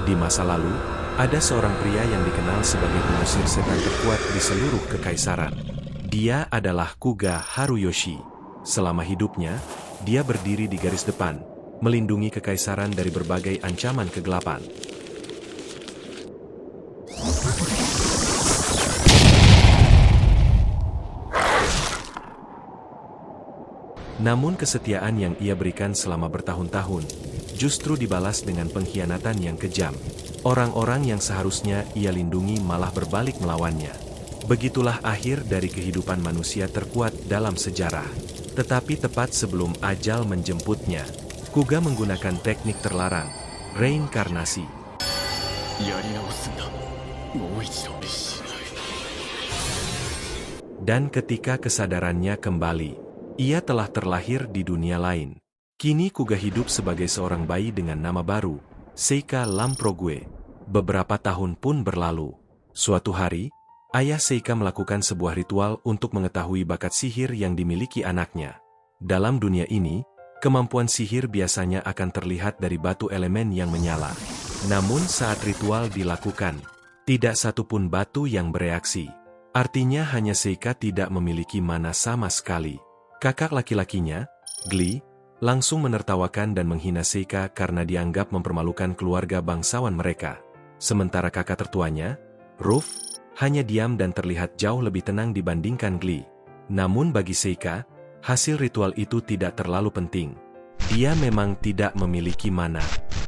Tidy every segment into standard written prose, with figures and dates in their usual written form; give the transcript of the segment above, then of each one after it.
Di masa lalu, ada seorang pria yang dikenal sebagai pengusir setan terkuat di seluruh kekaisaran. Dia adalah Kuga Haruyoshi. Selama hidupnya, dia berdiri di garis depan, melindungi kekaisaran dari berbagai ancaman kegelapan. Namun kesetiaan yang ia berikan selama bertahun-tahun, justru dibalas dengan pengkhianatan yang kejam. Orang-orang yang seharusnya ia lindungi malah berbalik melawannya. Begitulah akhir dari kehidupan manusia terkuat dalam sejarah. Tetapi tepat sebelum ajal menjemputnya, Kuga menggunakan teknik terlarang, reinkarnasi. Dan ketika kesadarannya kembali, ia telah terlahir di dunia lain. Kini Kuga hidup sebagai seorang bayi dengan nama baru, Seika Lamprogue. Beberapa tahun pun berlalu. Suatu hari, ayah Seika melakukan sebuah ritual untuk mengetahui bakat sihir yang dimiliki anaknya. Dalam dunia ini, kemampuan sihir biasanya akan terlihat dari batu elemen yang menyala. Namun saat ritual dilakukan, tidak satupun batu yang bereaksi. Artinya hanya Seika tidak memiliki mana sama sekali. Kakak laki-lakinya, Glee, langsung menertawakan dan menghina Seika karena dianggap mempermalukan keluarga bangsawan mereka. Sementara kakak tertuanya, Ruff, hanya diam dan terlihat jauh lebih tenang dibandingkan Glee. Namun bagi Seika, hasil ritual itu tidak terlalu penting. Dia memang tidak memiliki mana,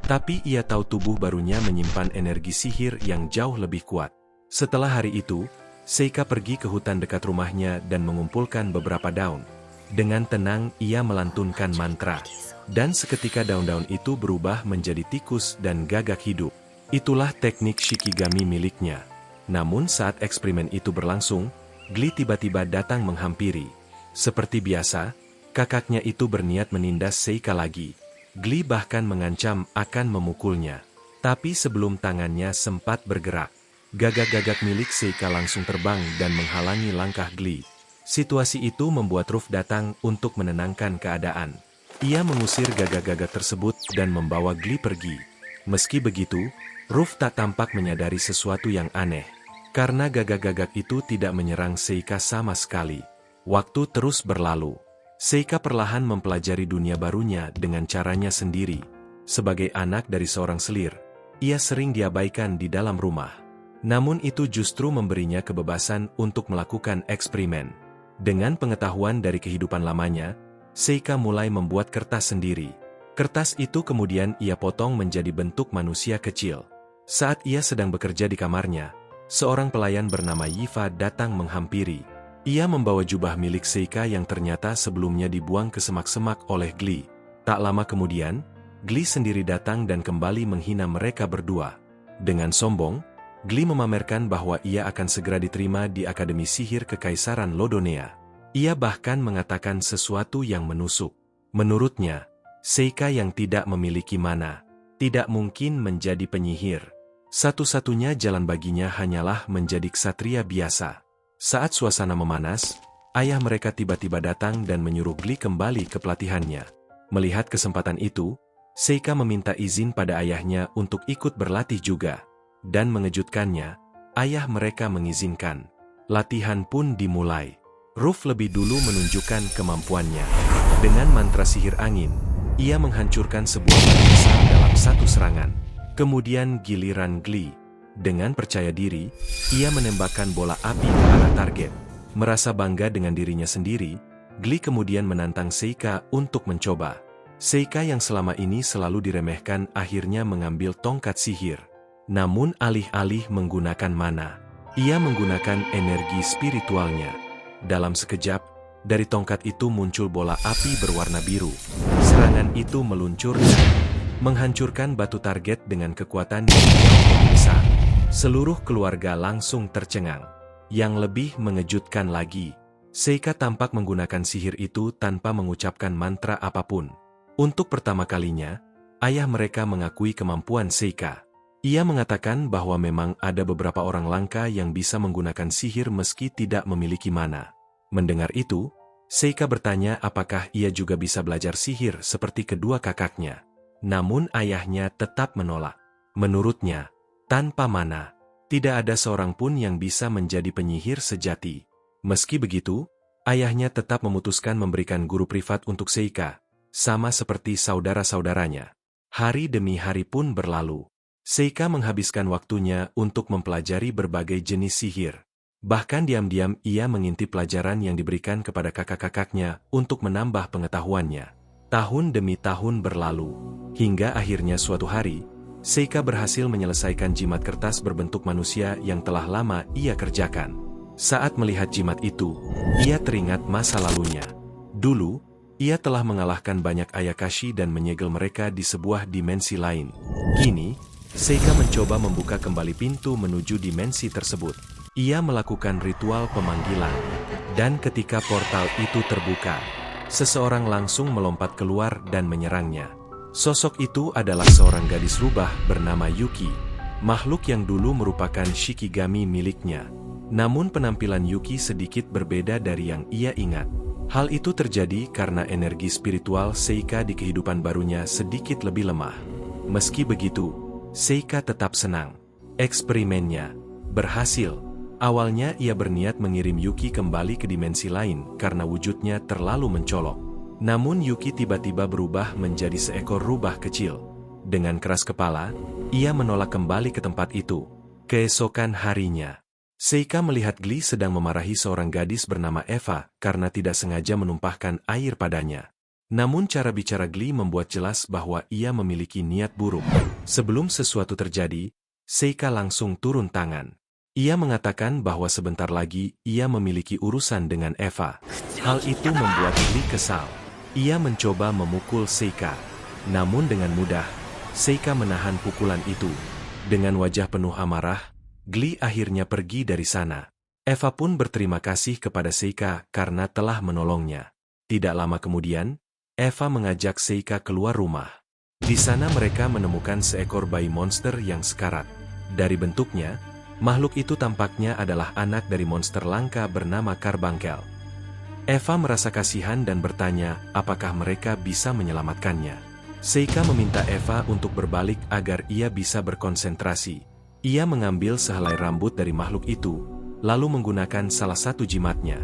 tapi ia tahu tubuh barunya menyimpan energi sihir yang jauh lebih kuat. Setelah hari itu, Seika pergi ke hutan dekat rumahnya dan mengumpulkan beberapa daun. Dengan tenang ia melantunkan mantra, dan seketika daun-daun itu berubah menjadi tikus dan gagak hidup. Itulah teknik Shikigami miliknya. Namun saat eksperimen itu berlangsung, Glee tiba-tiba datang menghampiri. Seperti biasa, kakaknya itu berniat menindas Seika lagi. Glee bahkan mengancam akan memukulnya. Tapi sebelum tangannya sempat bergerak, gagak-gagak milik Seika langsung terbang dan menghalangi langkah Glee. Situasi itu membuat Ruff datang untuk menenangkan keadaan. Ia mengusir gagak-gagak tersebut dan membawa Glee pergi. Meski begitu, Ruff tak tampak menyadari sesuatu yang aneh. Karena gagak-gagak itu tidak menyerang Seika sama sekali. Waktu terus berlalu. Seika perlahan mempelajari dunia barunya dengan caranya sendiri. Sebagai anak dari seorang selir, ia sering diabaikan di dalam rumah. Namun itu justru memberinya kebebasan untuk melakukan eksperimen. Dengan pengetahuan dari kehidupan lamanya, Seika mulai membuat kertas sendiri. Kertas itu kemudian ia potong menjadi bentuk manusia kecil. Saat ia sedang bekerja di kamarnya, seorang pelayan bernama Yifa datang menghampiri. Ia membawa jubah milik Seika yang ternyata sebelumnya dibuang ke semak-semak oleh Glee. Tak lama kemudian, Glee sendiri datang dan kembali menghina mereka berdua. Dengan sombong, Glee memamerkan bahwa ia akan segera diterima di Akademi Sihir Kekaisaran Lodonea. Ia bahkan mengatakan sesuatu yang menusuk. Menurutnya, Seika yang tidak memiliki mana, tidak mungkin menjadi penyihir. Satu-satunya jalan baginya hanyalah menjadi ksatria biasa. Saat suasana memanas, ayah mereka tiba-tiba datang dan menyuruh Glee kembali ke pelatihannya. Melihat kesempatan itu, Seika meminta izin pada ayahnya untuk ikut berlatih juga. Dan mengejutkannya, ayah mereka mengizinkan. Latihan pun dimulai. Ruff lebih dulu menunjukkan kemampuannya. Dengan mantra sihir angin, ia menghancurkan sebuah batu besar dalam satu serangan. Kemudian giliran Glee. Dengan percaya diri, ia menembakkan bola api ke arah target. Merasa bangga dengan dirinya sendiri, Glee kemudian menantang Seika untuk mencoba. Seika yang selama ini selalu diremehkan akhirnya mengambil tongkat sihir. Namun alih-alih menggunakan mana, ia menggunakan energi spiritualnya. Dalam sekejap, dari tongkat itu muncul bola api berwarna biru. Serangan itu meluncur dan menghancurkan batu target dengan kekuatan yang jauh lebih besar. Seluruh keluarga langsung tercengang. Yang lebih mengejutkan lagi, Seika tampak menggunakan sihir itu tanpa mengucapkan mantra apapun. Untuk pertama kalinya, ayah mereka mengakui kemampuan Seika. Ia mengatakan bahwa memang ada beberapa orang langka yang bisa menggunakan sihir meski tidak memiliki mana. Mendengar itu, Seika bertanya apakah ia juga bisa belajar sihir seperti kedua kakaknya. Namun ayahnya tetap menolak. Menurutnya, tanpa mana, tidak ada seorang pun yang bisa menjadi penyihir sejati. Meski begitu, ayahnya tetap memutuskan memberikan guru privat untuk Seika, sama seperti saudara-saudaranya. Hari demi hari pun berlalu. Seika menghabiskan waktunya untuk mempelajari berbagai jenis sihir. Bahkan diam-diam ia mengintip pelajaran yang diberikan kepada kakak-kakaknya untuk menambah pengetahuannya. Tahun demi tahun berlalu, hingga akhirnya suatu hari, Seika berhasil menyelesaikan jimat kertas berbentuk manusia yang telah lama ia kerjakan. Saat melihat jimat itu, ia teringat masa lalunya. Dulu, ia telah mengalahkan banyak Ayakashi dan menyegel mereka di sebuah dimensi lain. Kini, Seika mencoba membuka kembali pintu menuju dimensi tersebut. Ia melakukan ritual pemanggilan. Dan ketika portal itu terbuka, seseorang langsung melompat keluar dan menyerangnya. Sosok itu adalah seorang gadis rubah bernama Yuki, makhluk yang dulu merupakan Shikigami miliknya. Namun penampilan Yuki sedikit berbeda dari yang ia ingat. Hal itu terjadi karena energi spiritual Seika di kehidupan barunya sedikit lebih lemah. Meski begitu, Seika tetap senang. Eksperimennya berhasil. Awalnya ia berniat mengirim Yuki kembali ke dimensi lain karena wujudnya terlalu mencolok. Namun Yuki tiba-tiba berubah menjadi seekor rubah kecil. Dengan keras kepala, ia menolak kembali ke tempat itu. Keesokan harinya, Seika melihat Glee sedang memarahi seorang gadis bernama Eva karena tidak sengaja menumpahkan air padanya. Namun cara bicara Glee membuat jelas bahwa ia memiliki niat buruk. Sebelum sesuatu terjadi, Seika langsung turun tangan. Ia mengatakan bahwa sebentar lagi ia memiliki urusan dengan Eva. Hal itu membuat Glee kesal. Ia mencoba memukul Seika. Namun dengan mudah, Seika menahan pukulan itu. Dengan wajah penuh amarah, Glee akhirnya pergi dari sana. Eva pun berterima kasih kepada Seika karena telah menolongnya. Tidak lama kemudian, Eva mengajak Seika keluar rumah. Di sana mereka menemukan seekor bayi monster yang sekarat. Dari bentuknya, makhluk itu tampaknya adalah anak dari monster langka bernama Carbuncle. Eva merasa kasihan dan bertanya apakah mereka bisa menyelamatkannya. Seika meminta Eva untuk berbalik agar ia bisa berkonsentrasi. Ia mengambil sehelai rambut dari makhluk itu, lalu menggunakan salah satu jimatnya.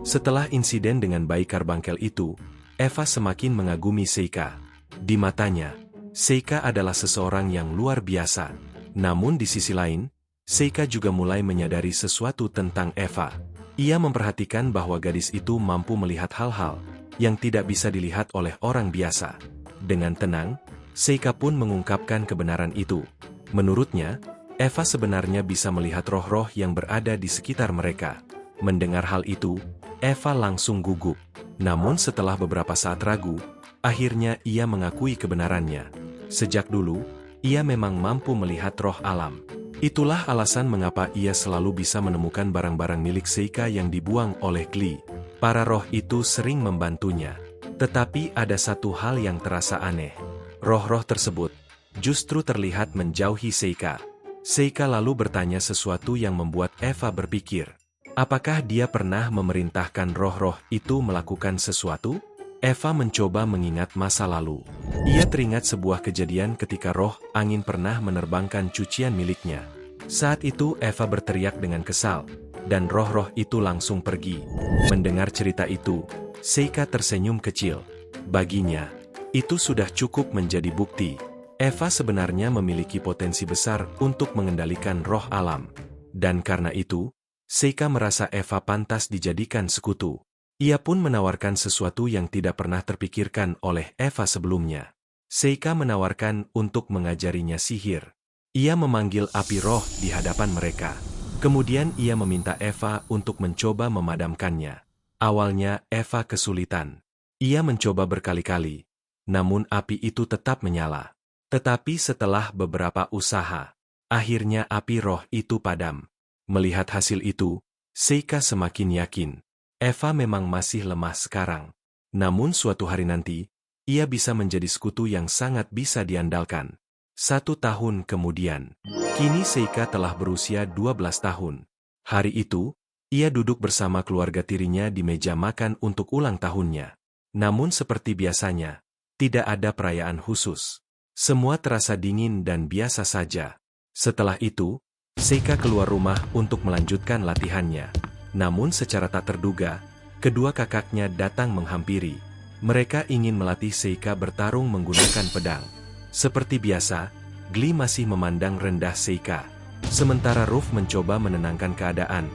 Setelah insiden dengan bayi Carbuncle itu, Eva semakin mengagumi Seika. Di matanya, Seika adalah seseorang yang luar biasa. Namun di sisi lain, Seika juga mulai menyadari sesuatu tentang Eva. Ia memperhatikan bahwa gadis itu mampu melihat hal-hal yang tidak bisa dilihat oleh orang biasa. Dengan tenang, Seika pun mengungkapkan kebenaran itu. Menurutnya, Eva sebenarnya bisa melihat roh-roh yang berada di sekitar mereka. Mendengar hal itu, Eva langsung gugup. Namun setelah beberapa saat ragu, akhirnya ia mengakui kebenarannya. Sejak dulu, ia memang mampu melihat roh alam. Itulah alasan mengapa ia selalu bisa menemukan barang-barang milik Seika yang dibuang oleh Glee. Para roh itu sering membantunya. Tetapi ada satu hal yang terasa aneh. Roh-roh tersebut justru terlihat menjauhi Seika. Seika lalu bertanya sesuatu yang membuat Eva berpikir. Apakah dia pernah memerintahkan roh-roh itu melakukan sesuatu? Eva mencoba mengingat masa lalu. Ia teringat sebuah kejadian ketika roh angin pernah menerbangkan cucian miliknya. Saat itu Eva berteriak dengan kesal, dan roh-roh itu langsung pergi. Mendengar cerita itu, Seika tersenyum kecil. Baginya, itu sudah cukup menjadi bukti. Eva sebenarnya memiliki potensi besar untuk mengendalikan roh alam. Dan karena itu, Seika merasa Eva pantas dijadikan sekutu. Ia pun menawarkan sesuatu yang tidak pernah terpikirkan oleh Eva sebelumnya. Seika menawarkan untuk mengajarinya sihir. Ia memanggil api roh di hadapan mereka. Kemudian ia meminta Eva untuk mencoba memadamkannya. Awalnya Eva kesulitan. Ia mencoba berkali-kali, namun api itu tetap menyala. Tetapi setelah beberapa usaha, akhirnya api roh itu padam. Melihat hasil itu, Seika semakin yakin. Eva memang masih lemah sekarang. Namun suatu hari nanti, ia bisa menjadi sekutu yang sangat bisa diandalkan. 1 tahun kemudian, kini Seika telah berusia 12 tahun. Hari itu, ia duduk bersama keluarga tirinya di meja makan untuk ulang tahunnya. Namun seperti biasanya, tidak ada perayaan khusus. Semua terasa dingin dan biasa saja. Setelah itu, Seika keluar rumah untuk melanjutkan latihannya. Namun secara tak terduga, kedua kakaknya datang menghampiri. Mereka ingin melatih Seika bertarung menggunakan pedang. Seperti biasa, Glee masih memandang rendah Seika. Sementara Ruff mencoba menenangkan keadaan.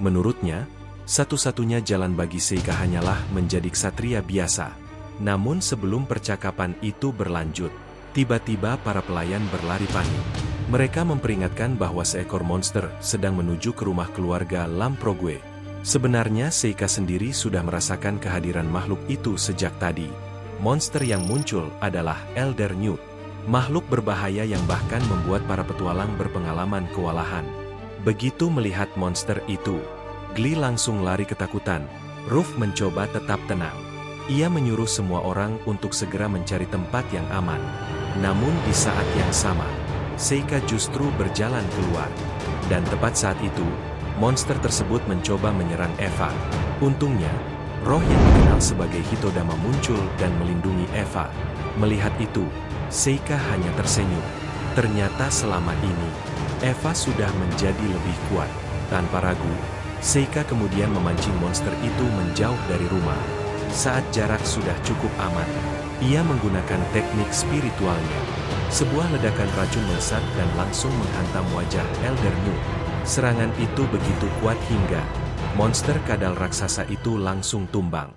Menurutnya, satu-satunya jalan bagi Seika hanyalah menjadi ksatria biasa. Namun sebelum percakapan itu berlanjut, tiba-tiba para pelayan berlari panik. Mereka memperingatkan bahwa seekor monster sedang menuju ke rumah keluarga Lamprogue. Sebenarnya Seika sendiri sudah merasakan kehadiran makhluk itu sejak tadi. Monster yang muncul adalah Elder Newt. Makhluk berbahaya yang bahkan membuat para petualang berpengalaman kewalahan. Begitu melihat monster itu, Glee langsung lari ketakutan. Ruff mencoba tetap tenang. Ia menyuruh semua orang untuk segera mencari tempat yang aman. Namun di saat yang sama, Seika justru berjalan keluar. Dan tepat saat itu, monster tersebut mencoba menyerang Eva. Untungnya, roh yang dikenal sebagai Hitodama muncul dan melindungi Eva. Melihat itu, Seika hanya tersenyum. Ternyata selama ini, Eva sudah menjadi lebih kuat. Tanpa ragu, Seika kemudian memancing monster itu menjauh dari rumah. Saat jarak sudah cukup aman, ia menggunakan teknik spiritualnya. Sebuah ledakan racun melesat dan langsung menghantam wajah Elder Newt. Serangan itu begitu kuat hingga monster kadal raksasa itu langsung tumbang.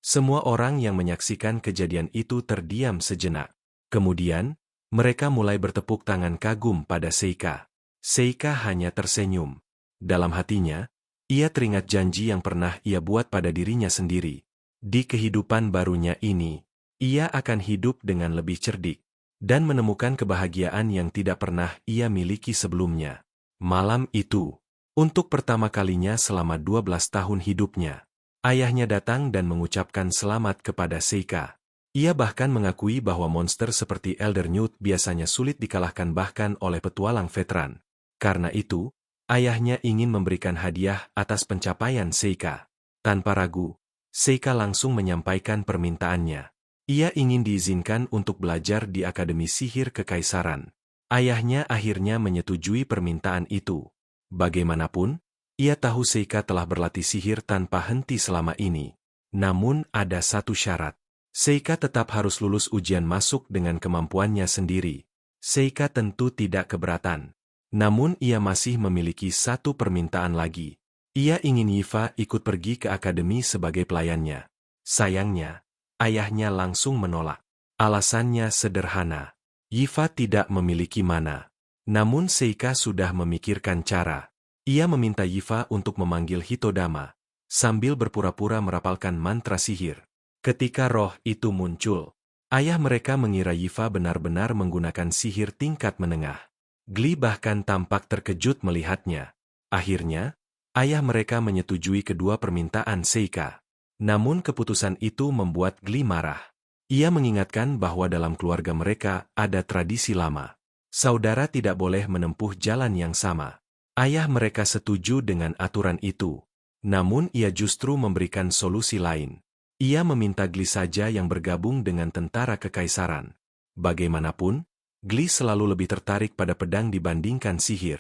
Semua orang yang menyaksikan kejadian itu terdiam sejenak. Kemudian, mereka mulai bertepuk tangan kagum pada Seika. Seika hanya tersenyum. Dalam hatinya, ia teringat janji yang pernah ia buat pada dirinya sendiri. Di kehidupan barunya ini, ia akan hidup dengan lebih cerdik dan menemukan kebahagiaan yang tidak pernah ia miliki sebelumnya. Malam itu, untuk pertama kalinya selama 12 tahun hidupnya, ayahnya datang dan mengucapkan selamat kepada Seika. Ia bahkan mengakui bahwa monster seperti Elder Newt biasanya sulit dikalahkan bahkan oleh petualang veteran. Karena itu, ayahnya ingin memberikan hadiah atas pencapaian Seika. Tanpa ragu, Seika langsung menyampaikan permintaannya. Ia ingin diizinkan untuk belajar di Akademi Sihir Kekaisaran. Ayahnya akhirnya menyetujui permintaan itu. Bagaimanapun, ia tahu Seika telah berlatih sihir tanpa henti selama ini. Namun ada satu syarat. Seika tetap harus lulus ujian masuk dengan kemampuannya sendiri. Seika tentu tidak keberatan. Namun ia masih memiliki satu permintaan lagi. Ia ingin Yifa ikut pergi ke akademi sebagai pelayannya. Sayangnya, ayahnya langsung menolak. Alasannya sederhana. Yifa tidak memiliki mana. Namun Seika sudah memikirkan cara. Ia meminta Yifa untuk memanggil Hitodama, sambil berpura-pura merapalkan mantra sihir. Ketika roh itu muncul, ayah mereka mengira Yifa benar-benar menggunakan sihir tingkat menengah. Glee bahkan tampak terkejut melihatnya. Akhirnya, ayah mereka menyetujui kedua permintaan Seika. Namun keputusan itu membuat Glee marah. Ia mengingatkan bahwa dalam keluarga mereka ada tradisi lama. Saudara tidak boleh menempuh jalan yang sama. Ayah mereka setuju dengan aturan itu. Namun ia justru memberikan solusi lain. Ia meminta Glee saja yang bergabung dengan tentara kekaisaran. Bagaimanapun, Glee selalu lebih tertarik pada pedang dibandingkan sihir.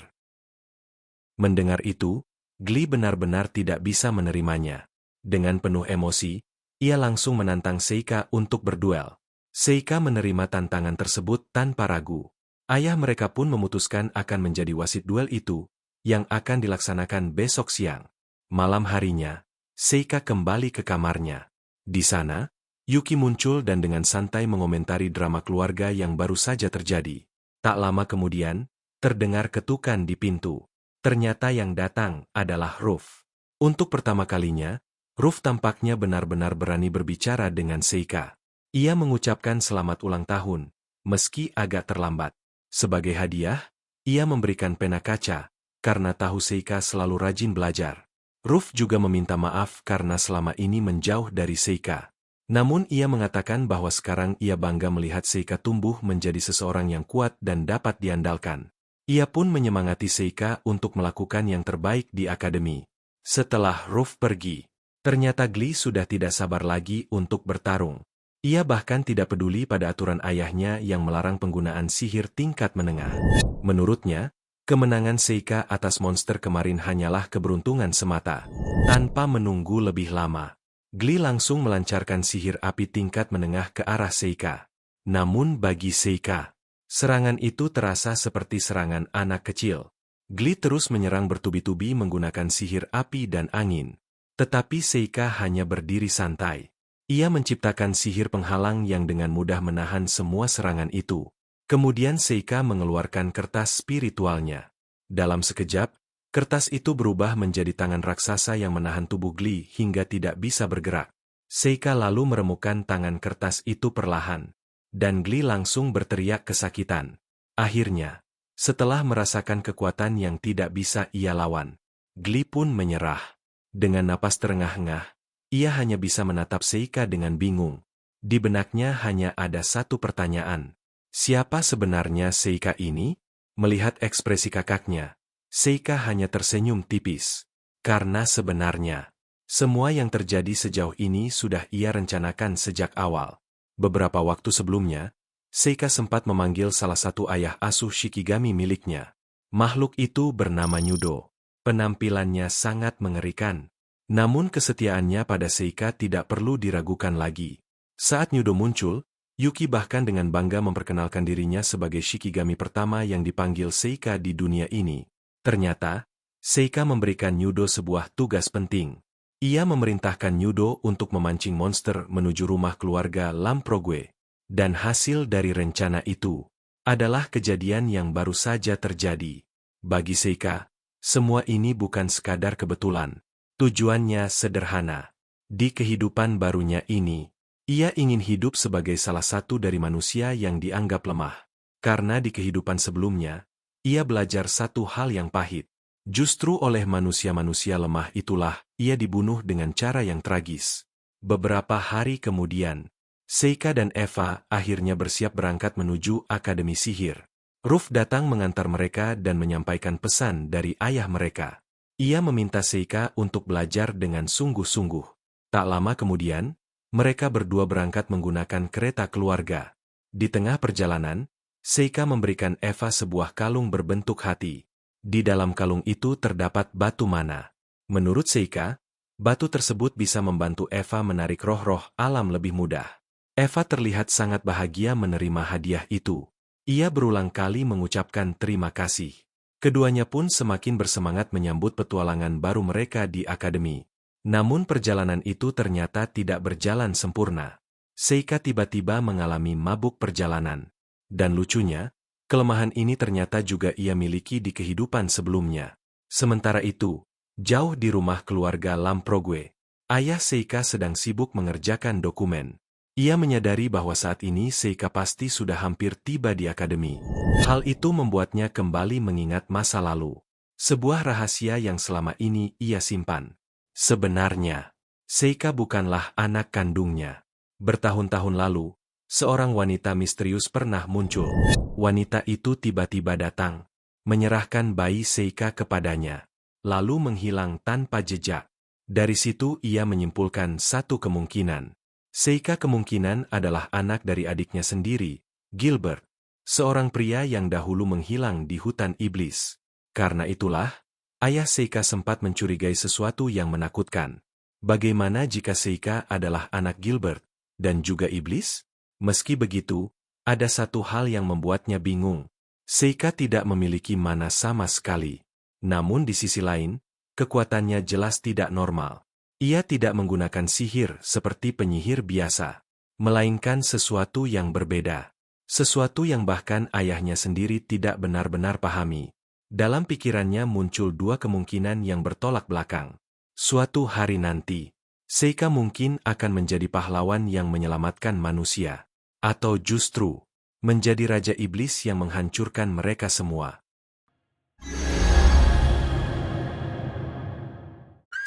Mendengar itu, Glee benar-benar tidak bisa menerimanya. Dengan penuh emosi, ia langsung menantang Seika untuk berduel. Seika menerima tantangan tersebut tanpa ragu. Ayah mereka pun memutuskan akan menjadi wasit duel itu, yang akan dilaksanakan besok siang. Malam harinya, Seika kembali ke kamarnya. Di sana, Yuki muncul dan dengan santai mengomentari drama keluarga yang baru saja terjadi. Tak lama kemudian, terdengar ketukan di pintu. Ternyata yang datang adalah Ruff. Untuk pertama kalinya, Ruff tampaknya benar-benar berani berbicara dengan Seika. Ia mengucapkan selamat ulang tahun, meski agak terlambat. Sebagai hadiah, ia memberikan pena kaca, karena tahu Seika selalu rajin belajar. Ruff juga meminta maaf karena selama ini menjauh dari Seika. Namun ia mengatakan bahwa sekarang ia bangga melihat Seika tumbuh menjadi seseorang yang kuat dan dapat diandalkan. Ia pun menyemangati Seika untuk melakukan yang terbaik di akademi. Setelah Ruff pergi, Ternyata Glee sudah tidak sabar lagi untuk bertarung. Ia bahkan tidak peduli pada aturan ayahnya yang melarang penggunaan sihir tingkat menengah. Menurutnya, kemenangan Seika atas monster kemarin hanyalah keberuntungan semata. Tanpa menunggu lebih lama, Glee langsung melancarkan sihir api tingkat menengah ke arah Seika. Namun bagi Seika, serangan itu terasa seperti serangan anak kecil. Glee terus menyerang bertubi-tubi menggunakan sihir api dan angin. Tetapi Seika hanya berdiri santai. Ia menciptakan sihir penghalang yang dengan mudah menahan semua serangan itu. Kemudian Seika mengeluarkan kertas spiritualnya. Dalam sekejap, kertas itu berubah menjadi tangan raksasa yang menahan tubuh Glee hingga tidak bisa bergerak. Seika lalu meremukkan tangan kertas itu perlahan. Dan Glee langsung berteriak kesakitan. Akhirnya, setelah merasakan kekuatan yang tidak bisa ia lawan, Glee pun menyerah. Dengan napas terengah-engah, ia hanya bisa menatap Seika dengan bingung. Di benaknya hanya ada satu pertanyaan. Siapa sebenarnya Seika ini? Melihat ekspresi kakaknya, Seika hanya tersenyum tipis. Karena sebenarnya, semua yang terjadi sejauh ini sudah ia rencanakan sejak awal. Beberapa waktu sebelumnya, Seika sempat memanggil salah satu ayah asuh Shikigami miliknya. Makhluk itu bernama Nyudo. Penampilannya sangat mengerikan. Namun kesetiaannya pada Seika tidak perlu diragukan lagi. Saat Nyudo muncul, Yuki bahkan dengan bangga memperkenalkan dirinya sebagai Shikigami pertama yang dipanggil Seika di dunia ini. Ternyata, Seika memberikan Nyudo sebuah tugas penting. Ia memerintahkan Nyudo untuk memancing monster menuju rumah keluarga Lamprogue. Dan hasil dari rencana itu adalah kejadian yang baru saja terjadi. Bagi Seika, semua ini bukan sekadar kebetulan. Tujuannya sederhana. Di kehidupan barunya ini, ia ingin hidup sebagai salah satu dari manusia yang dianggap lemah. Karena di kehidupan sebelumnya, ia belajar satu hal yang pahit. Justru oleh manusia-manusia lemah itulah, ia dibunuh dengan cara yang tragis. Beberapa hari kemudian, Seika dan Eva akhirnya bersiap berangkat menuju Akademi Sihir. Ruf datang mengantar mereka dan menyampaikan pesan dari ayah mereka. Ia meminta Seika untuk belajar dengan sungguh-sungguh. Tak lama kemudian, mereka berdua berangkat menggunakan kereta keluarga. Di tengah perjalanan, Seika memberikan Eva sebuah kalung berbentuk hati. Di dalam kalung itu terdapat batu mana. Menurut Seika, batu tersebut bisa membantu Eva menarik roh-roh alam lebih mudah. Eva terlihat sangat bahagia menerima hadiah itu. Ia berulang kali mengucapkan terima kasih. Keduanya pun semakin bersemangat menyambut petualangan baru mereka di akademi. Namun perjalanan itu ternyata tidak berjalan sempurna. Seika tiba-tiba mengalami mabuk perjalanan. Dan lucunya, kelemahan ini ternyata juga ia miliki di kehidupan sebelumnya. Sementara itu, jauh di rumah keluarga Lamprogue, ayah Seika sedang sibuk mengerjakan dokumen. Ia menyadari bahwa saat ini Seika pasti sudah hampir tiba di akademi. Hal itu membuatnya kembali mengingat masa lalu. Sebuah rahasia yang selama ini ia simpan. Sebenarnya, Seika bukanlah anak kandungnya. Bertahun-tahun lalu, seorang wanita misterius pernah muncul. Wanita itu tiba-tiba datang, menyerahkan bayi Seika kepadanya, lalu menghilang tanpa jejak. Dari situ ia menyimpulkan satu kemungkinan. Seika kemungkinan adalah anak dari adiknya sendiri, Gilbert, seorang pria yang dahulu menghilang di hutan iblis. Karena itulah, ayah Seika sempat mencurigai sesuatu yang menakutkan. Bagaimana jika Seika adalah anak Gilbert, dan juga iblis? Meski begitu, ada satu hal yang membuatnya bingung. Seika tidak memiliki mana sama sekali. Namun di sisi lain, kekuatannya jelas tidak normal. Ia tidak menggunakan sihir seperti penyihir biasa, melainkan sesuatu yang berbeda. Sesuatu yang bahkan ayahnya sendiri tidak benar-benar pahami. Dalam pikirannya muncul dua kemungkinan yang bertolak belakang. Suatu hari nanti, Seika mungkin akan menjadi pahlawan yang menyelamatkan manusia. Atau justru, menjadi raja iblis yang menghancurkan mereka semua.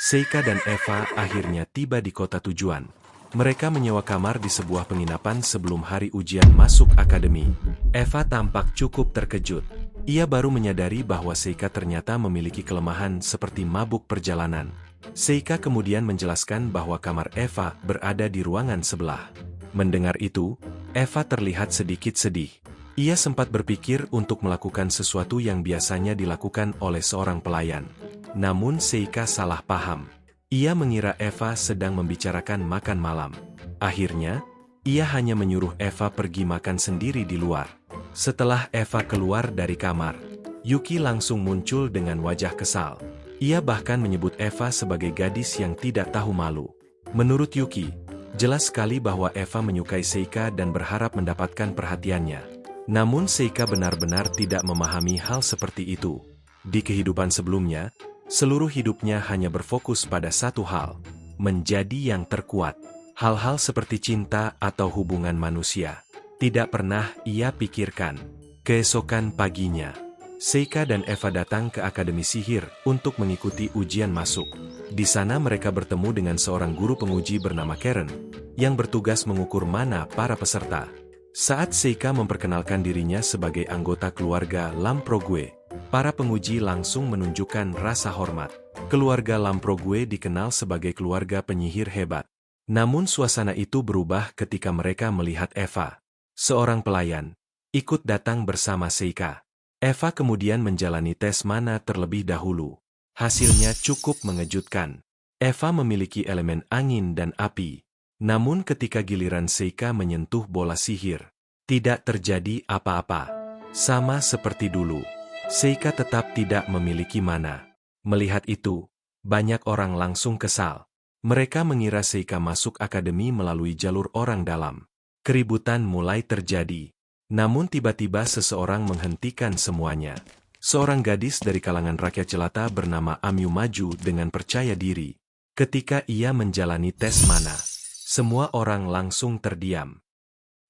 Seika dan Eva akhirnya tiba di kota tujuan. Mereka menyewa kamar di sebuah penginapan sebelum hari ujian masuk akademi. Eva tampak cukup terkejut. Ia baru menyadari bahwa Seika ternyata memiliki kelemahan seperti mabuk perjalanan. Seika kemudian menjelaskan bahwa kamar Eva berada di ruangan sebelah. Mendengar itu, Eva terlihat sedikit sedih. Ia sempat berpikir untuk melakukan sesuatu yang biasanya dilakukan oleh seorang pelayan. Namun Seika salah paham. Ia mengira Eva sedang membicarakan makan malam. Akhirnya, ia hanya menyuruh Eva pergi makan sendiri di luar. Setelah Eva keluar dari kamar, Yuki langsung muncul dengan wajah kesal. Ia bahkan menyebut Eva sebagai gadis yang tidak tahu malu. Menurut Yuki, jelas sekali bahwa Eva menyukai Seika dan berharap mendapatkan perhatiannya. Namun Seika benar-benar tidak memahami hal seperti itu. Di kehidupan sebelumnya, seluruh hidupnya hanya berfokus pada satu hal, menjadi yang terkuat. Hal-hal seperti cinta atau hubungan manusia tidak pernah ia pikirkan. Keesokan paginya, Seika dan Eva datang ke Akademi Sihir untuk mengikuti ujian masuk. Di sana mereka bertemu dengan seorang guru penguji bernama Karen, yang bertugas mengukur mana para peserta. Saat Seika memperkenalkan dirinya sebagai anggota keluarga Lamprogue, para penguji langsung menunjukkan rasa hormat. Keluarga Lamprogue dikenal sebagai keluarga penyihir hebat. Namun suasana itu berubah ketika mereka melihat Eva, seorang pelayan, ikut datang bersama Seika. Eva kemudian menjalani tes mana terlebih dahulu. Hasilnya cukup mengejutkan. Eva memiliki elemen angin dan api. Namun ketika giliran Seika menyentuh bola sihir, tidak terjadi apa-apa. Sama seperti dulu, Seika tetap tidak memiliki mana. Melihat itu, banyak orang langsung kesal. Mereka mengira Seika masuk akademi melalui jalur orang dalam. Keributan mulai terjadi. Namun tiba-tiba seseorang menghentikan semuanya. Seorang gadis dari kalangan rakyat jelata bernama Amyu maju dengan percaya diri. Ketika ia menjalani tes mana, semua orang langsung terdiam.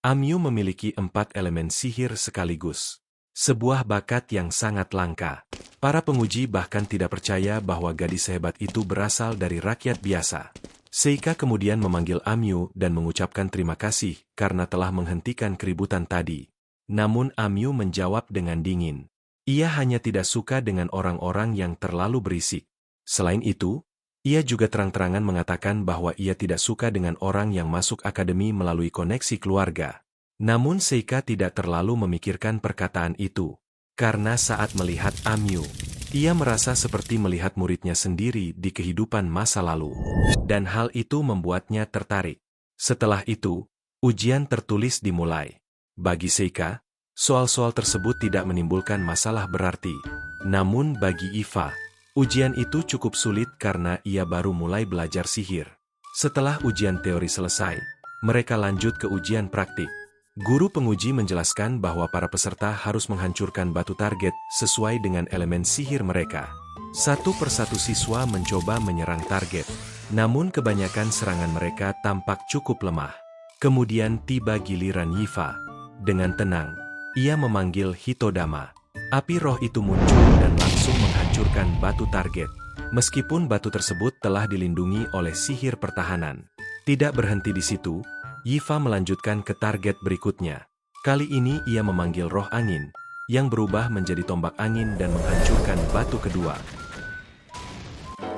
Amyu memiliki 4 elemen sihir sekaligus. Sebuah bakat yang sangat langka. Para penguji bahkan tidak percaya bahwa gadis sehebat itu berasal dari rakyat biasa. Seika kemudian memanggil Amyu dan mengucapkan terima kasih karena telah menghentikan keributan tadi. Namun Amyu menjawab dengan dingin. Ia hanya tidak suka dengan orang-orang yang terlalu berisik. Selain itu, ia juga terang-terangan mengatakan bahwa ia tidak suka dengan orang yang masuk akademi melalui koneksi keluarga. Namun Seika tidak terlalu memikirkan perkataan itu. Karena saat melihat Amyu, ia merasa seperti melihat muridnya sendiri di kehidupan masa lalu. Dan hal itu membuatnya tertarik. Setelah itu, ujian tertulis dimulai. Bagi Seika, soal-soal tersebut tidak menimbulkan masalah berarti. Namun bagi Eva, ujian itu cukup sulit karena ia baru mulai belajar sihir. Setelah ujian teori selesai, mereka lanjut ke ujian praktik. Guru penguji menjelaskan bahwa para peserta harus menghancurkan batu target sesuai dengan elemen sihir mereka. Satu persatu siswa mencoba menyerang target, namun kebanyakan serangan mereka tampak cukup lemah. Kemudian tiba giliran Yifa. Dengan tenang, ia memanggil Hitodama. Api roh itu muncul dan langsung menghancurkan batu target. Meskipun batu tersebut telah dilindungi oleh sihir pertahanan. Tidak berhenti di situ, Yifa melanjutkan ke target berikutnya. Kali ini ia memanggil roh angin, yang berubah menjadi tombak angin dan menghancurkan batu kedua.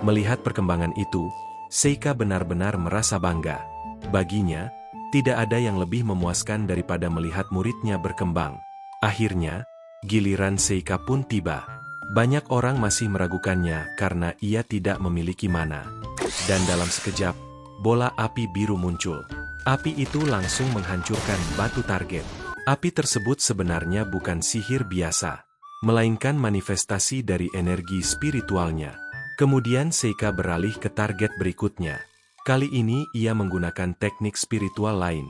Melihat perkembangan itu, Seika benar-benar merasa bangga. Baginya, tidak ada yang lebih memuaskan daripada melihat muridnya berkembang. Akhirnya, giliran Seika pun tiba. Banyak orang masih meragukannya karena ia tidak memiliki mana. Dan dalam sekejap, bola api biru muncul. Api itu langsung menghancurkan batu target. Api tersebut sebenarnya bukan sihir biasa, melainkan manifestasi dari energi spiritualnya. Kemudian Seika beralih ke target berikutnya. Kali ini ia menggunakan teknik spiritual lain.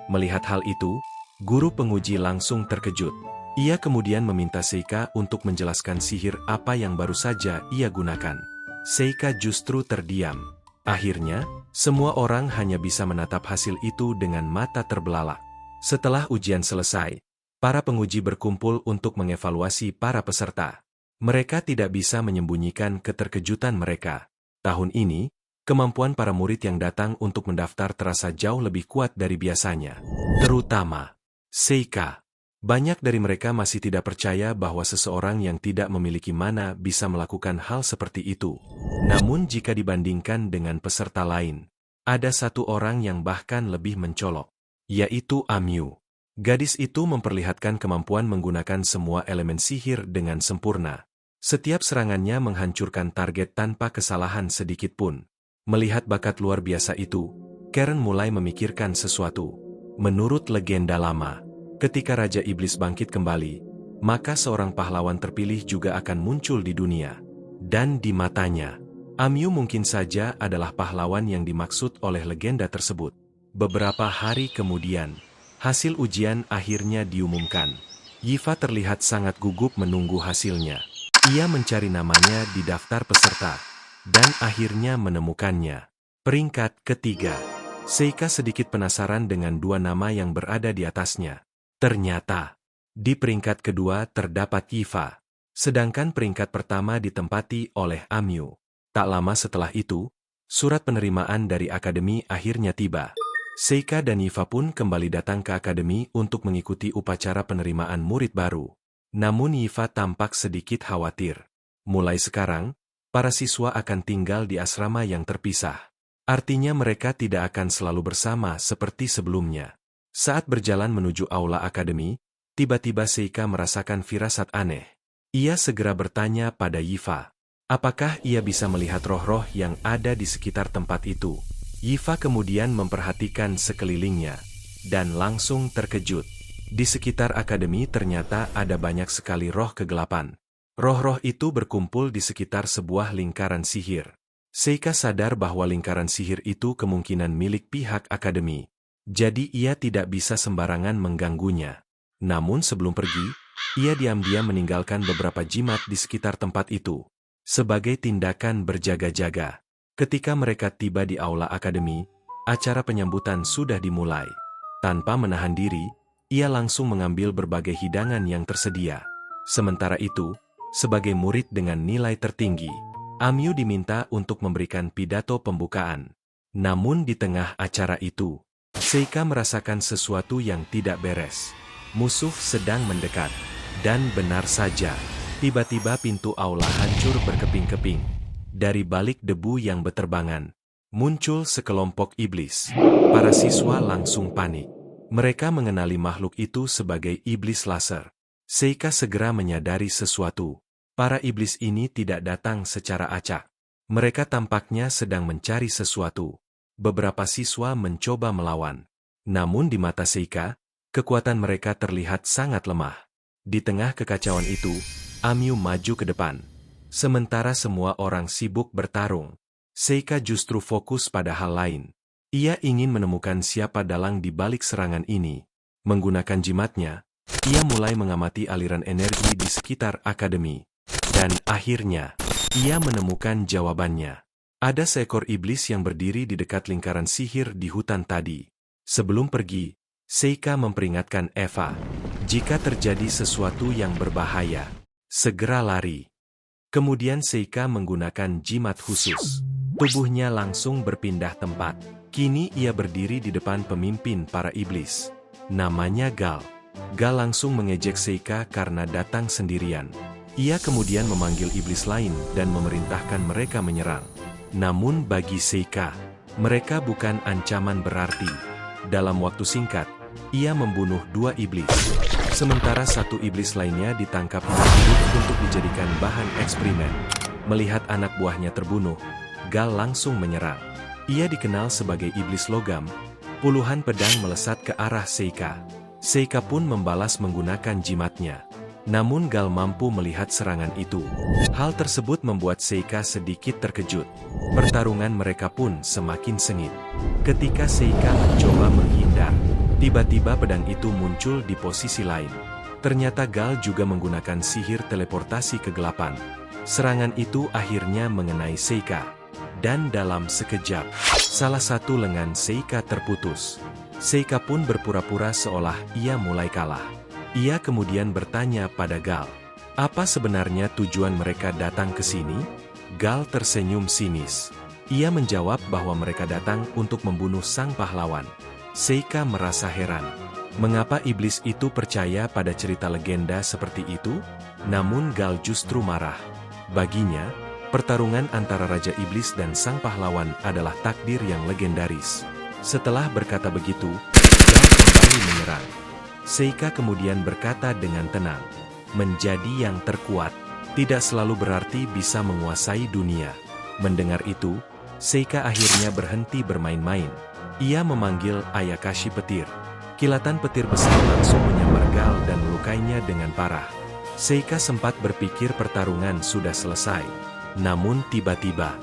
Melihat hal itu, guru penguji langsung terkejut. Ia kemudian meminta Seika untuk menjelaskan sihir apa yang baru saja ia gunakan. Seika justru terdiam. Akhirnya, semua orang hanya bisa menatap hasil itu dengan mata terbelalak. Setelah ujian selesai, para penguji berkumpul untuk mengevaluasi para peserta. Mereka tidak bisa menyembunyikan keterkejutan mereka. Tahun ini, kemampuan para murid yang datang untuk mendaftar terasa jauh lebih kuat dari biasanya. Terutama Seika. Banyak dari mereka masih tidak percaya bahwa seseorang yang tidak memiliki mana bisa melakukan hal seperti itu. Namun jika dibandingkan dengan peserta lain, ada satu orang yang bahkan lebih mencolok, yaitu Amyu. Gadis itu memperlihatkan kemampuan menggunakan semua elemen sihir dengan sempurna. Setiap serangannya menghancurkan target tanpa kesalahan sedikit pun. Melihat bakat luar biasa itu, Karen mulai memikirkan sesuatu. Menurut legenda lama, ketika Raja Iblis bangkit kembali, maka seorang pahlawan terpilih juga akan muncul di dunia. Dan di matanya, Amyu mungkin saja adalah pahlawan yang dimaksud oleh legenda tersebut. Beberapa hari kemudian, hasil ujian akhirnya diumumkan. Yifa terlihat sangat gugup menunggu hasilnya. Ia mencari namanya di daftar peserta, dan akhirnya menemukannya. Peringkat ketiga. Seika sedikit penasaran dengan dua nama yang berada di atasnya. Ternyata, di peringkat kedua terdapat Yifa, sedangkan peringkat pertama ditempati oleh Amyu. Tak lama setelah itu, surat penerimaan dari akademi akhirnya tiba. Seika dan Yifa pun kembali datang ke akademi untuk mengikuti upacara penerimaan murid baru. Namun Yifa tampak sedikit khawatir. Mulai sekarang, para siswa akan tinggal di asrama yang terpisah. Artinya mereka tidak akan selalu bersama seperti sebelumnya. Saat berjalan menuju aula akademi, tiba-tiba Seika merasakan firasat aneh. Ia segera bertanya pada Yifa, apakah ia bisa melihat roh-roh yang ada di sekitar tempat itu. Yifa kemudian memperhatikan sekelilingnya, dan langsung terkejut. Di sekitar akademi ternyata ada banyak sekali roh kegelapan. Roh-roh itu berkumpul di sekitar sebuah lingkaran sihir. Seika sadar bahwa lingkaran sihir itu kemungkinan milik pihak akademi. Jadi ia tidak bisa sembarangan mengganggunya. Namun sebelum pergi, ia diam-diam meninggalkan beberapa jimat di sekitar tempat itu. Sebagai tindakan berjaga-jaga. Ketika mereka tiba di aula akademi, acara penyambutan sudah dimulai. Tanpa menahan diri, ia langsung mengambil berbagai hidangan yang tersedia. Sementara itu, sebagai murid dengan nilai tertinggi, Amyu diminta untuk memberikan pidato pembukaan. Namun di tengah acara itu, Seika merasakan sesuatu yang tidak beres. Musuh sedang mendekat. Dan benar saja, tiba-tiba pintu aula hancur berkeping-keping. Dari balik debu yang beterbangan, muncul sekelompok iblis. Para siswa langsung panik. Mereka mengenali makhluk itu sebagai iblis laser. Seika segera menyadari sesuatu. Para iblis ini tidak datang secara acak. Mereka tampaknya sedang mencari sesuatu. Beberapa siswa mencoba melawan. Namun di mata Seika, kekuatan mereka terlihat sangat lemah. Di tengah kekacauan itu, Amyu maju ke depan. Sementara semua orang sibuk bertarung, Seika justru fokus pada hal lain. Ia ingin menemukan siapa dalang di balik serangan ini. Menggunakan jimatnya, ia mulai mengamati aliran energi di sekitar akademi. Dan akhirnya, ia menemukan jawabannya. Ada seekor iblis yang berdiri di dekat lingkaran sihir di hutan tadi. Sebelum pergi, Seika memperingatkan Eva, jika terjadi sesuatu yang berbahaya, segera lari. Kemudian Seika menggunakan jimat khusus. Tubuhnya langsung berpindah tempat. Kini ia berdiri di depan pemimpin para iblis. Namanya Gal. Gal langsung mengejek Seika karena datang sendirian. Ia kemudian memanggil iblis lain dan memerintahkan mereka menyerang. Namun bagi Seika, mereka bukan ancaman berarti. Dalam waktu singkat, ia membunuh 2 iblis. Sementara 1 iblis lainnya ditangkap hidup untuk dijadikan bahan eksperimen. Melihat anak buahnya terbunuh, Gal langsung menyerang. Ia dikenal sebagai iblis logam. Puluhan pedang melesat ke arah Seika. Seika pun membalas menggunakan jimatnya. Namun Gal mampu melihat serangan itu. Hal tersebut membuat Seika sedikit terkejut. Pertarungan mereka pun semakin sengit. Ketika Seika mencoba menghindar, tiba-tiba pedang itu muncul di posisi lain. Ternyata Gal juga menggunakan sihir teleportasi kegelapan. Serangan itu akhirnya mengenai Seika. Dan dalam sekejap, salah satu lengan Seika terputus. Seika pun berpura-pura seolah ia mulai kalah. Ia kemudian bertanya pada Gal, apa sebenarnya tujuan mereka datang ke sini? Gal tersenyum sinis. Ia menjawab bahwa mereka datang untuk membunuh sang pahlawan. Seika merasa heran. Mengapa iblis itu percaya pada cerita legenda seperti itu? Namun Gal justru marah. Baginya, pertarungan antara Raja Iblis dan sang pahlawan adalah takdir yang legendaris. Setelah berkata begitu, Gal kembali menyerang. Seika kemudian berkata dengan tenang, menjadi yang terkuat tidak selalu berarti bisa menguasai dunia. Mendengar itu, Seika akhirnya berhenti bermain-main. Ia memanggil Ayakashi petir. Kilatan petir besar langsung menyambar Gal dan melukainya dengan parah. Seika sempat berpikir pertarungan sudah selesai. Namun tiba-tiba,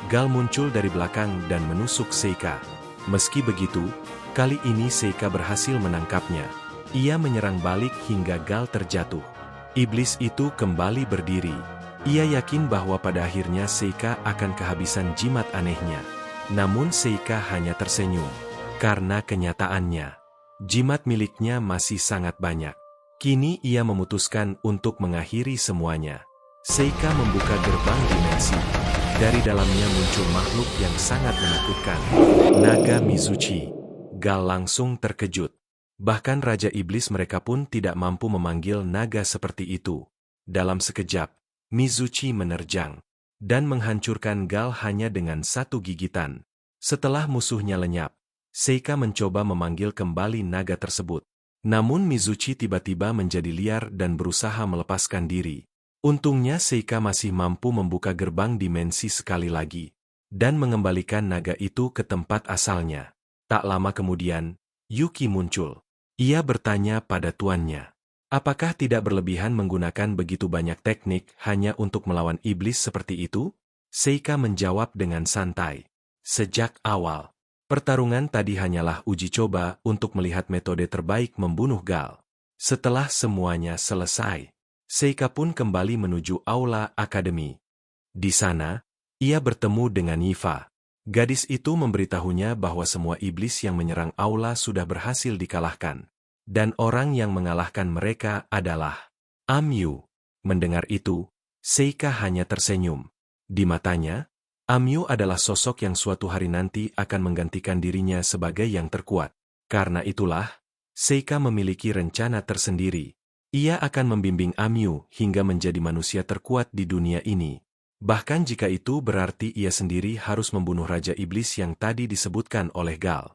Gal muncul dari belakang dan menusuk Seika. Meski begitu, kali ini Seika berhasil menangkapnya. Ia menyerang balik hingga Gal terjatuh. Iblis itu kembali berdiri. Ia yakin bahwa pada akhirnya Seika akan kehabisan jimat anehnya. Namun Seika hanya tersenyum. Karena kenyataannya, jimat miliknya masih sangat banyak. Kini ia memutuskan untuk mengakhiri semuanya. Seika membuka gerbang dimensi. Dari dalamnya muncul makhluk yang sangat menakutkan. Naga Mizuchi. Gal langsung terkejut. Bahkan Raja Iblis mereka pun tidak mampu memanggil naga seperti itu. Dalam sekejap, Mizuchi menerjang dan menghancurkan Gal hanya dengan satu gigitan. Setelah musuhnya lenyap, Seika mencoba memanggil kembali naga tersebut. Namun Mizuchi tiba-tiba menjadi liar dan berusaha melepaskan diri. Untungnya Seika masih mampu membuka gerbang dimensi sekali lagi dan mengembalikan naga itu ke tempat asalnya. Tak lama kemudian, Yuki muncul. Ia bertanya pada tuannya, apakah tidak berlebihan menggunakan begitu banyak teknik hanya untuk melawan iblis seperti itu? Seika menjawab dengan santai. Sejak awal, pertarungan tadi hanyalah uji coba untuk melihat metode terbaik membunuh Gal. Setelah semuanya selesai, Seika pun kembali menuju aula akademi. Di sana, ia bertemu dengan Yifa. Gadis itu memberitahunya bahwa semua iblis yang menyerang aula sudah berhasil dikalahkan. Dan orang yang mengalahkan mereka adalah Amyu. Mendengar itu, Seika hanya tersenyum. Di matanya, Amyu adalah sosok yang suatu hari nanti akan menggantikan dirinya sebagai yang terkuat. Karena itulah, Seika memiliki rencana tersendiri. Ia akan membimbing Amyu hingga menjadi manusia terkuat di dunia ini. Bahkan jika itu berarti ia sendiri harus membunuh Raja Iblis yang tadi disebutkan oleh Gal.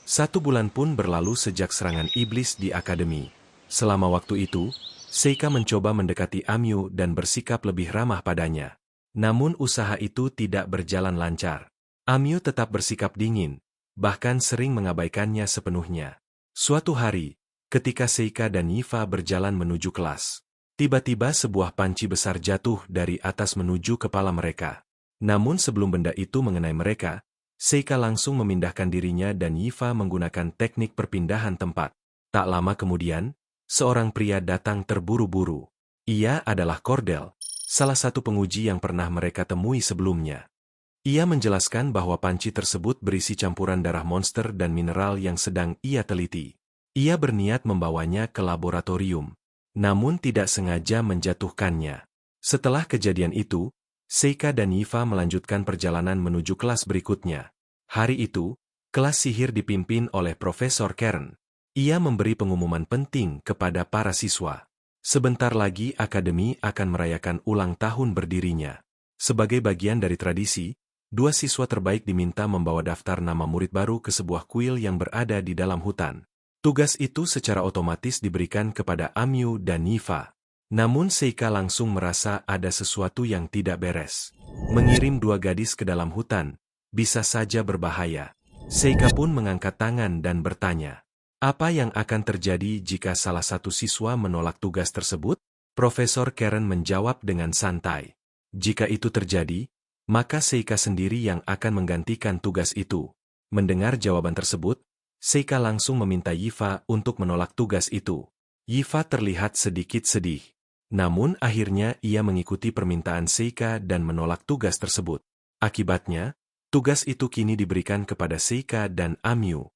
1 bulan pun berlalu sejak serangan iblis di akademi. Selama waktu itu, Seika mencoba mendekati Amyu dan bersikap lebih ramah padanya. Namun usaha itu tidak berjalan lancar. Amyu tetap bersikap dingin, bahkan sering mengabaikannya sepenuhnya. Suatu hari, ketika Seika dan Yifa berjalan menuju kelas, tiba-tiba sebuah panci besar jatuh dari atas menuju kepala mereka. Namun sebelum benda itu mengenai mereka, Seika langsung memindahkan dirinya dan Yifa menggunakan teknik perpindahan tempat. Tak lama kemudian, seorang pria datang terburu-buru. Ia adalah Cordell, salah satu penguji yang pernah mereka temui sebelumnya. Ia menjelaskan bahwa panci tersebut berisi campuran darah monster dan mineral yang sedang ia teliti. Ia berniat membawanya ke laboratorium, namun tidak sengaja menjatuhkannya. Setelah kejadian itu, Seika dan Yifa melanjutkan perjalanan menuju kelas berikutnya. Hari itu, kelas sihir dipimpin oleh Profesor Karen. Ia memberi pengumuman penting kepada para siswa. Sebentar lagi akademi akan merayakan ulang tahun berdirinya. Sebagai bagian dari tradisi, 2 siswa terbaik diminta membawa daftar nama murid baru ke sebuah kuil yang berada di dalam hutan. Tugas itu secara otomatis diberikan kepada Amyu dan Yifa. Namun Seika langsung merasa ada sesuatu yang tidak beres. Mengirim 2 gadis ke dalam hutan, bisa saja berbahaya. Seika pun mengangkat tangan dan bertanya, apa yang akan terjadi jika salah satu siswa menolak tugas tersebut? Profesor Karen menjawab dengan santai. Jika itu terjadi, maka Seika sendiri yang akan menggantikan tugas itu. Mendengar jawaban tersebut, Seika langsung meminta Yifa untuk menolak tugas itu. Yifa terlihat sedikit sedih. Namun akhirnya ia mengikuti permintaan Seika dan menolak tugas tersebut. Akibatnya, tugas itu kini diberikan kepada Seika dan Amyu.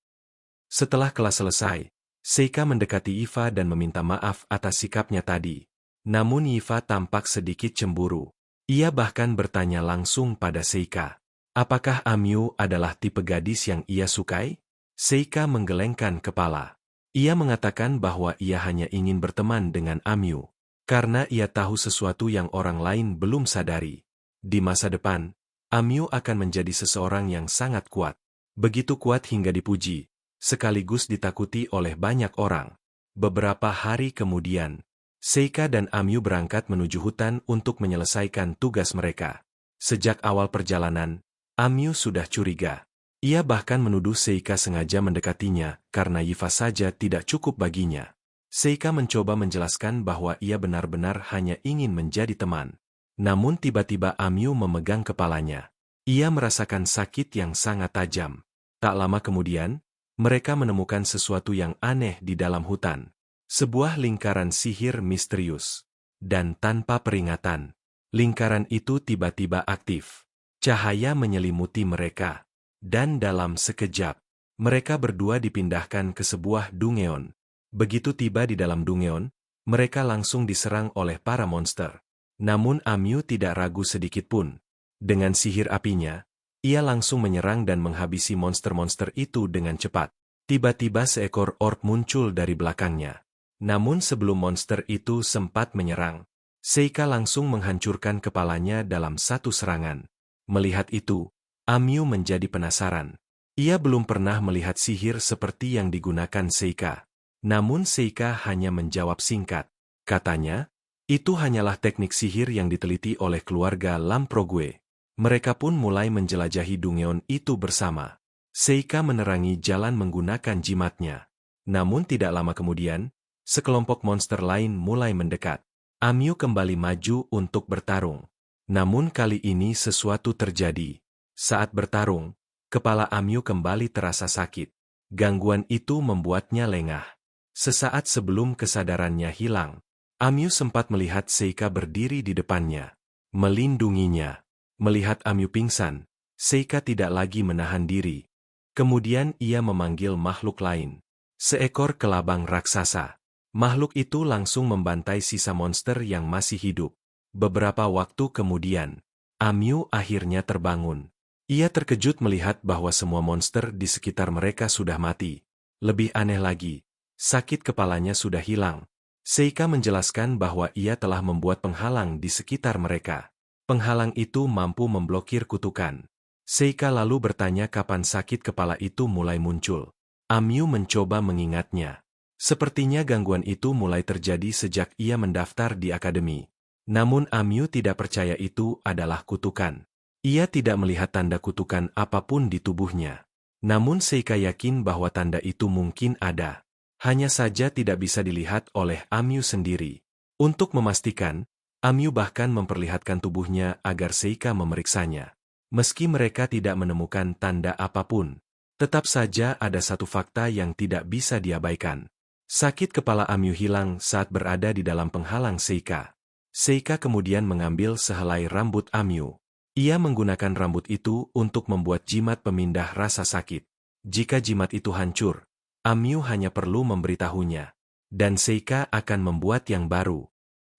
Setelah kelas selesai, Seika mendekati Yifa dan meminta maaf atas sikapnya tadi. Namun Yifa tampak sedikit cemburu. Ia bahkan bertanya langsung pada Seika, apakah Amyu adalah tipe gadis yang ia sukai? Seika menggelengkan kepala. Ia mengatakan bahwa ia hanya ingin berteman dengan Amyu. Karena ia tahu sesuatu yang orang lain belum sadari. Di masa depan, Amyu akan menjadi seseorang yang sangat kuat. Begitu kuat hingga dipuji, sekaligus ditakuti oleh banyak orang. Beberapa hari kemudian, Seika dan Amyu berangkat menuju hutan untuk menyelesaikan tugas mereka. Sejak awal perjalanan, Amyu sudah curiga. Ia bahkan menuduh Seika sengaja mendekatinya karena Yifa saja tidak cukup baginya. Seika mencoba menjelaskan bahwa ia benar-benar hanya ingin menjadi teman. Namun tiba-tiba Amyu memegang kepalanya. Ia merasakan sakit yang sangat tajam. Tak lama kemudian, mereka menemukan sesuatu yang aneh di dalam hutan. Sebuah lingkaran sihir misterius. Dan tanpa peringatan, lingkaran itu tiba-tiba aktif. Cahaya menyelimuti mereka. Dan dalam sekejap, mereka berdua dipindahkan ke sebuah dungeon. Begitu tiba di dalam dungeon, mereka langsung diserang oleh para monster. Namun Amyu tidak ragu sedikitpun. Dengan sihir apinya, ia langsung menyerang dan menghabisi monster-monster itu dengan cepat. Tiba-tiba seekor orc muncul dari belakangnya. Namun sebelum monster itu sempat menyerang, Seika langsung menghancurkan kepalanya dalam satu serangan. Melihat itu, Amyu menjadi penasaran. Ia belum pernah melihat sihir seperti yang digunakan Seika. Namun Seika hanya menjawab singkat. Katanya, itu hanyalah teknik sihir yang diteliti oleh keluarga Lamprogue. Mereka pun mulai menjelajahi dungeon itu bersama. Seika menerangi jalan menggunakan jimatnya. Namun tidak lama kemudian, sekelompok monster lain mulai mendekat. Amyu kembali maju untuk bertarung. Namun kali ini sesuatu terjadi. Saat bertarung, kepala Amyu kembali terasa sakit. Gangguan itu membuatnya lengah. Sesaat sebelum kesadarannya hilang, Amyu sempat melihat Seika berdiri di depannya, melindunginya. Melihat Amyu pingsan, Seika tidak lagi menahan diri. Kemudian ia memanggil makhluk lain, seekor kelabang raksasa. Makhluk itu langsung membantai sisa monster yang masih hidup. Beberapa waktu kemudian, Amyu akhirnya terbangun. Ia terkejut melihat bahwa semua monster di sekitar mereka sudah mati. Lebih aneh lagi, sakit kepalanya sudah hilang. Seika menjelaskan bahwa ia telah membuat penghalang di sekitar mereka. Penghalang itu mampu memblokir kutukan. Seika lalu bertanya kapan sakit kepala itu mulai muncul. Amyu mencoba mengingatnya. Sepertinya gangguan itu mulai terjadi sejak ia mendaftar di akademi. Namun Amyu tidak percaya itu adalah kutukan. Ia tidak melihat tanda kutukan apapun di tubuhnya. Namun Seika yakin bahwa tanda itu mungkin ada. Hanya saja tidak bisa dilihat oleh Amyu sendiri. Untuk memastikan, Amyu bahkan memperlihatkan tubuhnya agar Seika memeriksanya. Meski mereka tidak menemukan tanda apapun, tetap saja ada satu fakta yang tidak bisa diabaikan. Sakit kepala Amyu hilang saat berada di dalam penghalang Seika. Seika kemudian mengambil sehelai rambut Amyu. Ia menggunakan rambut itu untuk membuat jimat pemindah rasa sakit. Jika jimat itu hancur, Amyu hanya perlu memberitahunya, dan Seika akan membuat yang baru.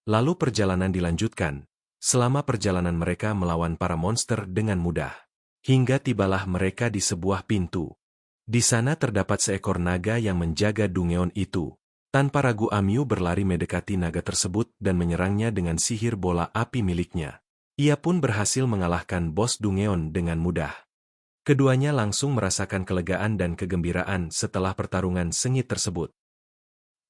Lalu perjalanan dilanjutkan. Selama perjalanan mereka melawan para monster dengan mudah. Hingga tibalah mereka di sebuah pintu. Di sana terdapat seekor naga yang menjaga dungeon itu. Tanpa ragu Amyu berlari mendekati naga tersebut dan menyerangnya dengan sihir bola api miliknya. Ia pun berhasil mengalahkan bos dungeon dengan mudah. Keduanya langsung merasakan kelegaan dan kegembiraan setelah pertarungan sengit tersebut.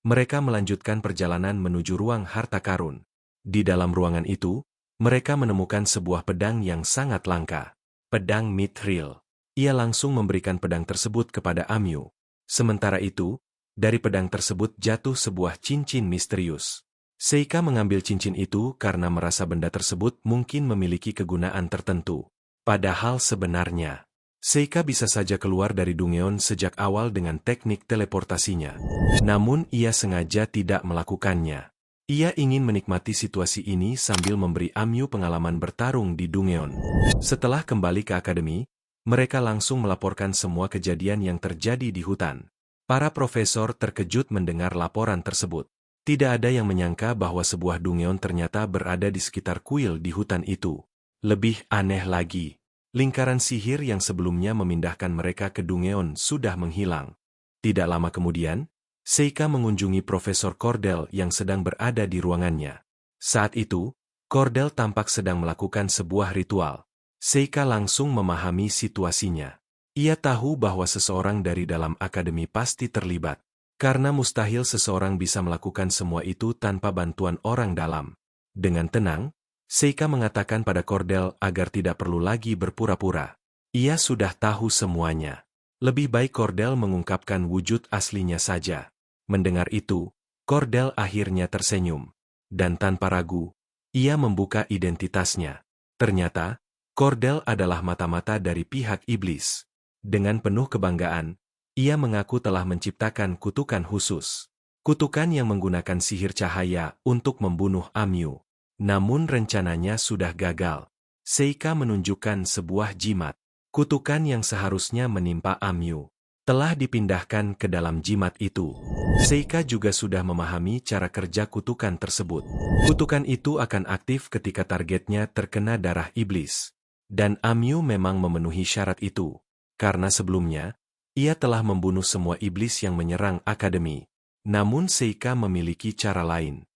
Mereka melanjutkan perjalanan menuju ruang harta karun. Di dalam ruangan itu, mereka menemukan sebuah pedang yang sangat langka. Pedang Mithril. Ia langsung memberikan pedang tersebut kepada Amyu. Sementara itu, dari pedang tersebut jatuh sebuah cincin misterius. Seika mengambil cincin itu karena merasa benda tersebut mungkin memiliki kegunaan tertentu. Padahal sebenarnya, Seika bisa saja keluar dari dungeon sejak awal dengan teknik teleportasinya. Namun ia sengaja tidak melakukannya. Ia ingin menikmati situasi ini sambil memberi Amyu pengalaman bertarung di dungeon. Setelah kembali ke akademi, mereka langsung melaporkan semua kejadian yang terjadi di hutan. Para profesor terkejut mendengar laporan tersebut. Tidak ada yang menyangka bahwa sebuah dungeon ternyata berada di sekitar kuil di hutan itu. Lebih aneh lagi, Lingkaran sihir yang sebelumnya memindahkan mereka ke Dungeon sudah menghilang. Tidak lama kemudian, Seika mengunjungi Profesor Cordell yang sedang berada di ruangannya. Saat itu, Cordell tampak sedang melakukan sebuah ritual. Seika langsung memahami situasinya. Ia tahu bahwa seseorang dari dalam akademi pasti terlibat. Karena mustahil seseorang bisa melakukan semua itu tanpa bantuan orang dalam. Dengan tenang, Seika mengatakan pada Cordell agar tidak perlu lagi berpura-pura. Ia sudah tahu semuanya. Lebih baik Cordell mengungkapkan wujud aslinya saja. Mendengar itu, Cordell akhirnya tersenyum. Dan tanpa ragu, ia membuka identitasnya. Ternyata, Cordell adalah mata-mata dari pihak iblis. Dengan penuh kebanggaan, ia mengaku telah menciptakan kutukan khusus. Kutukan yang menggunakan sihir cahaya untuk membunuh Amyu. Namun rencananya sudah gagal. Seika menunjukkan sebuah jimat. Kutukan yang seharusnya menimpa Amyu telah dipindahkan ke dalam jimat itu. Seika juga sudah memahami cara kerja kutukan tersebut. Kutukan itu akan aktif ketika targetnya terkena darah iblis. Dan Amyu memang memenuhi syarat itu. Karena sebelumnya, ia telah membunuh semua iblis yang menyerang akademi. Namun Seika memiliki cara lain.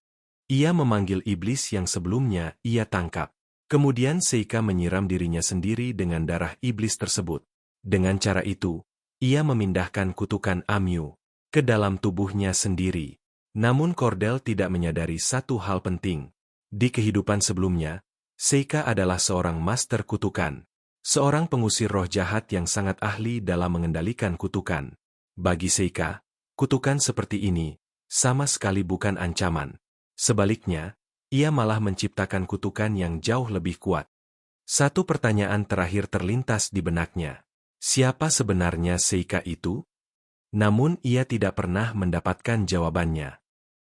Ia memanggil iblis yang sebelumnya ia tangkap. Kemudian Seika menyiram dirinya sendiri dengan darah iblis tersebut. Dengan cara itu, ia memindahkan kutukan Amyu ke dalam tubuhnya sendiri. Namun Cordell tidak menyadari satu hal penting. Di kehidupan sebelumnya, Seika adalah seorang master kutukan. Seorang pengusir roh jahat yang sangat ahli dalam mengendalikan kutukan. Bagi Seika, kutukan seperti ini sama sekali bukan ancaman. Sebaliknya, ia malah menciptakan kutukan yang jauh lebih kuat. Satu pertanyaan terakhir terlintas di benaknya. Siapa sebenarnya Seika itu? Namun ia tidak pernah mendapatkan jawabannya.